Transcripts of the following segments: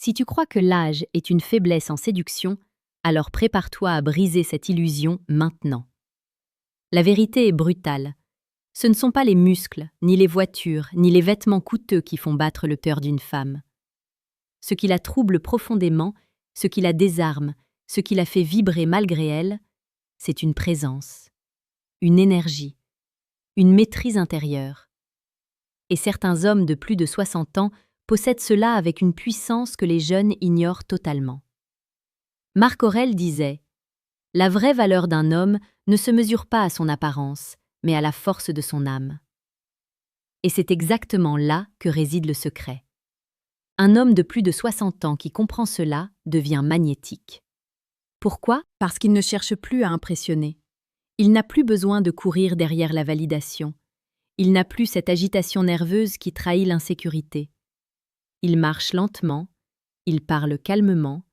Si tu crois que l'âge est une faiblesse en séduction, alors prépare-toi à briser cette illusion maintenant. La vérité est brutale. Ce ne sont pas les muscles, ni les voitures, ni les vêtements coûteux qui font battre le cœur d'une femme. Ce qui la trouble profondément, ce qui la désarme, ce qui la fait vibrer malgré elle, c'est une présence, une énergie, une maîtrise intérieure. Et certains hommes de plus de 60 ans possèdent cela avec une puissance que les jeunes ignorent totalement. Marc Aurèle disait « La vraie valeur d'un homme ne se mesure pas à son apparence, mais à la force de son âme. » Et c'est exactement là que réside le secret. Un homme de plus de 60 ans qui comprend cela devient magnétique. Pourquoi ? Parce qu'il ne cherche plus à impressionner. Il n'a plus besoin de courir derrière la validation. Il n'a plus cette agitation nerveuse qui trahit l'insécurité. Il marche lentement, il parle calmement,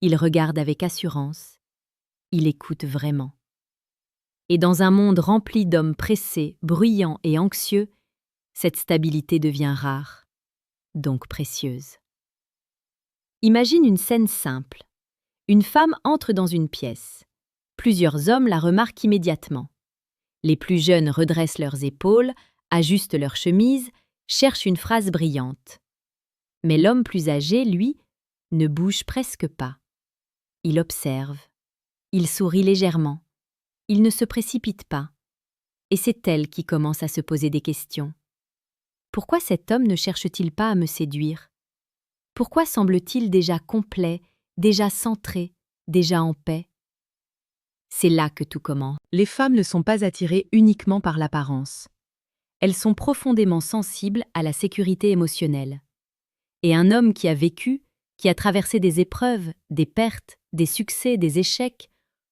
il regarde avec assurance, il écoute vraiment. Et dans un monde rempli d'hommes pressés, bruyants et anxieux, cette stabilité devient rare, donc précieuse. Imagine une scène simple. Une femme entre dans une pièce. Plusieurs hommes la remarquent immédiatement. Les plus jeunes redressent leurs épaules, ajustent leur chemise, cherchent une phrase brillante. Mais l'homme plus âgé, lui, ne bouge presque pas. Il observe. Il sourit légèrement. Il ne se précipite pas. Et c'est elle qui commence à se poser des questions. Pourquoi cet homme ne cherche-t-il pas à me séduire ? Pourquoi semble-t-il déjà complet, déjà centré, déjà en paix ? C'est là que tout commence. Les femmes ne sont pas attirées uniquement par l'apparence. Elles sont profondément sensibles à la sécurité émotionnelle. Et un homme qui a vécu, qui a traversé des épreuves, des pertes, des succès, des échecs,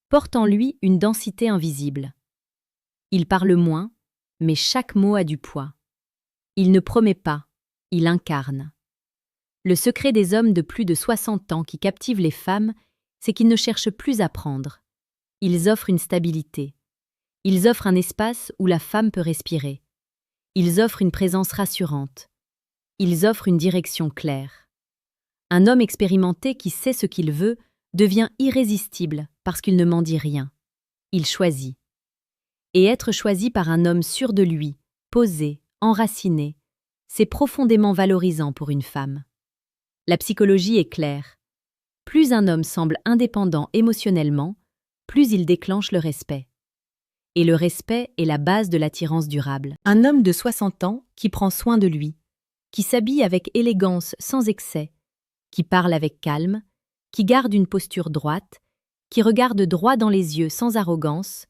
porte en lui une densité invisible. Il parle moins, mais chaque mot a du poids. Il ne promet pas, il incarne. Le secret des hommes de plus de 60 ans qui captivent les femmes, c'est qu'ils ne cherchent plus à prendre. Ils offrent une stabilité. Ils offrent un espace où la femme peut respirer. Ils offrent une présence rassurante. Ils offrent une direction claire. Un homme expérimenté qui sait ce qu'il veut devient irrésistible parce qu'il ne m'en dit rien. Il choisit. Et être choisi par un homme sûr de lui, posé, enraciné, c'est profondément valorisant pour une femme. La psychologie est claire. Plus un homme semble indépendant émotionnellement, plus il déclenche le respect. Et le respect est la base de l'attirance durable. Un homme de 60 ans qui prend soin de lui, qui s'habille avec élégance sans excès, qui parle avec calme, qui garde une posture droite, qui regarde droit dans les yeux sans arrogance,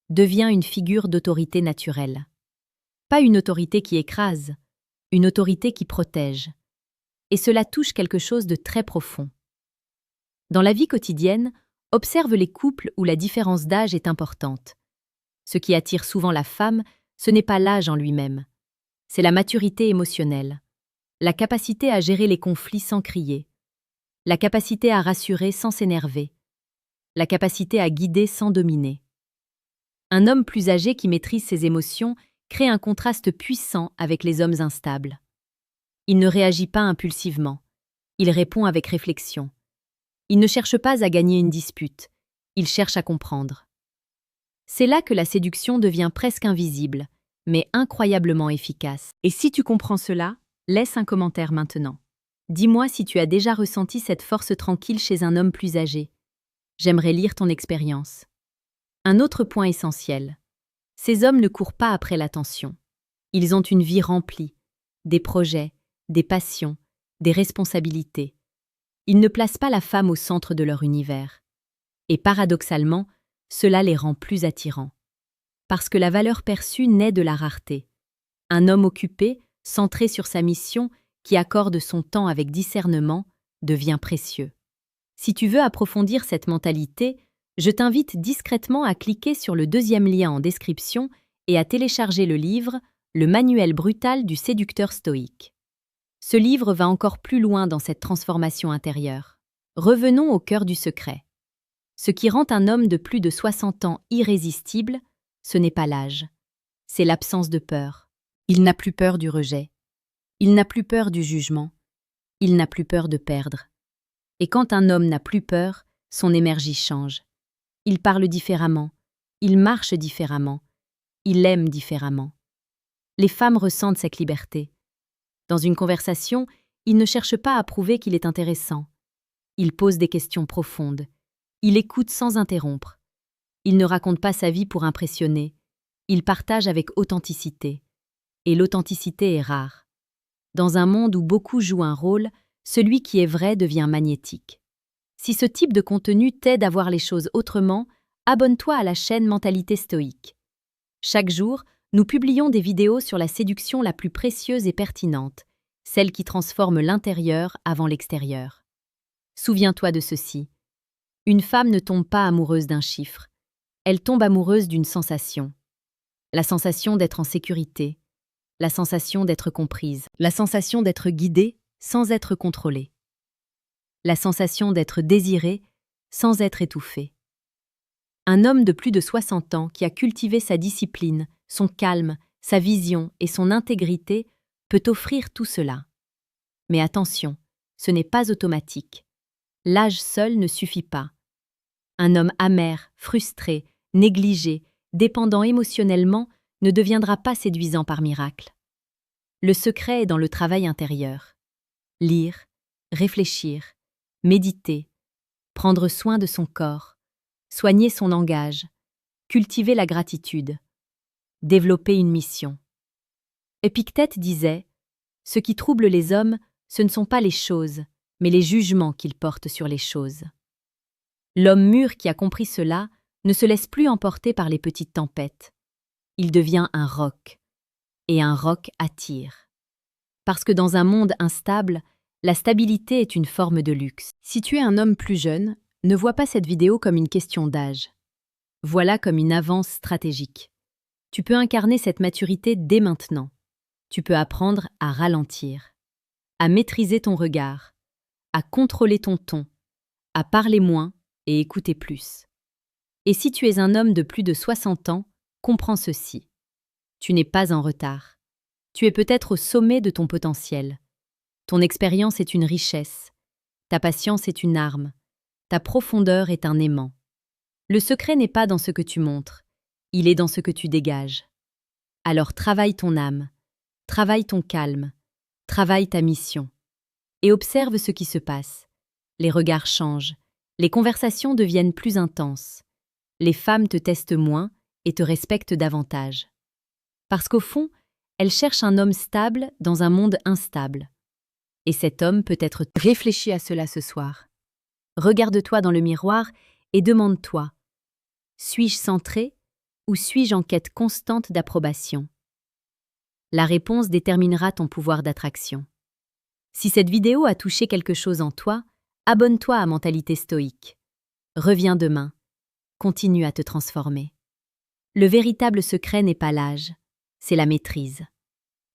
devient une figure d'autorité naturelle. Pas une autorité qui écrase, une autorité qui protège. Et cela touche quelque chose de très profond. Dans la vie quotidienne, observe les couples où la différence d'âge est importante. Ce qui attire souvent la femme, ce n'est pas l'âge en lui-même. C'est la maturité émotionnelle, la capacité à gérer les conflits sans crier, la capacité à rassurer sans s'énerver, la capacité à guider sans dominer. Un homme plus âgé qui maîtrise ses émotions crée un contraste puissant avec les hommes instables. Il ne réagit pas impulsivement, il répond avec réflexion. Il ne cherche pas à gagner une dispute, il cherche à comprendre. C'est là que la séduction devient presque invisible, mais incroyablement efficace. Et si tu comprends cela, laisse un commentaire maintenant. Dis-moi si tu as déjà ressenti cette force tranquille chez un homme plus âgé. J'aimerais lire ton expérience. Un autre point essentiel. Ces hommes ne courent pas après l'attention. Ils ont une vie remplie, des projets, des passions, des responsabilités. Ils ne placent pas la femme au centre de leur univers. Et paradoxalement, cela les rend plus attirants. Parce que la valeur perçue naît de la rareté. Un homme occupé, centré sur sa mission, qui accorde son temps avec discernement, devient précieux. Si tu veux approfondir cette mentalité, je t'invite discrètement à cliquer sur le deuxième lien en description et à télécharger le livre « Le manuel brutal du séducteur stoïque ». Ce livre va encore plus loin dans cette transformation intérieure. Revenons au cœur du secret. Ce qui rend un homme de plus de 60 ans irrésistible, ce n'est pas l'âge. C'est l'absence de peur. Il n'a plus peur du rejet. Il n'a plus peur du jugement. Il n'a plus peur de perdre. Et quand un homme n'a plus peur, son énergie change. Il parle différemment, il marche différemment, il aime différemment. Les femmes ressentent cette liberté. Dans une conversation, il ne cherche pas à prouver qu'il est intéressant. Il pose des questions profondes. Il écoute sans interrompre. Il ne raconte pas sa vie pour impressionner. Il partage avec authenticité. Et l'authenticité est rare. Dans un monde où beaucoup jouent un rôle, celui qui est vrai devient magnétique. Si ce type de contenu t'aide à voir les choses autrement, abonne-toi à la chaîne Mentalité Stoïque. Chaque jour, nous publions des vidéos sur la séduction la plus précieuse et pertinente, celle qui transforme l'intérieur avant l'extérieur. Souviens-toi de ceci. Une femme ne tombe pas amoureuse d'un chiffre. Elle tombe amoureuse d'une sensation. La sensation d'être en sécurité, la sensation d'être comprise, la sensation d'être guidée sans être contrôlée, la sensation d'être désirée sans être étouffée. Un homme de plus de 60 ans qui a cultivé sa discipline, son calme, sa vision et son intégrité peut offrir tout cela. Mais attention, ce n'est pas automatique. L'âge seul ne suffit pas. Un homme amer, frustré, négligé, dépendant émotionnellement ne deviendra pas séduisant par miracle. Le secret est dans le travail intérieur. Lire, réfléchir, méditer, prendre soin de son corps, soigner son langage, cultiver la gratitude, développer une mission. Épictète disait « Ce qui trouble les hommes, ce ne sont pas les choses, mais les jugements qu'ils portent sur les choses. » L'homme mûr qui a compris cela ne se laisse plus emporter par les petites tempêtes. Il devient un roc, et un roc attire. Parce que dans un monde instable, la stabilité est une forme de luxe. Si tu es un homme plus jeune, ne vois pas cette vidéo comme une question d'âge. Voilà comme une avance stratégique. Tu peux incarner cette maturité dès maintenant. Tu peux apprendre à ralentir, à maîtriser ton regard, à contrôler ton ton, à parler moins et écouter plus. Et si tu es un homme de plus de 60 ans, comprends ceci. Tu n'es pas en retard. Tu es peut-être au sommet de ton potentiel. Ton expérience est une richesse. Ta patience est une arme. Ta profondeur est un aimant. Le secret n'est pas dans ce que tu montres, il est dans ce que tu dégages. Alors travaille ton âme, travaille ton calme, travaille ta mission. Et observe ce qui se passe. Les regards changent, les conversations deviennent plus intenses. Les femmes te testent moins et te respectent davantage. Parce qu'au fond, elles cherchent un homme stable dans un monde instable. Et cet homme peut être... Réfléchis à cela ce soir. Regarde-toi dans le miroir et demande-toi, suis-je centré ou suis-je en quête constante d'approbation? La réponse déterminera ton pouvoir d'attraction. Si cette vidéo a touché quelque chose en toi, abonne-toi à Mentalité Stoïque. Reviens demain. Continue à te transformer. Le véritable secret n'est pas l'âge, c'est la maîtrise.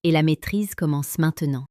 Et la maîtrise commence maintenant.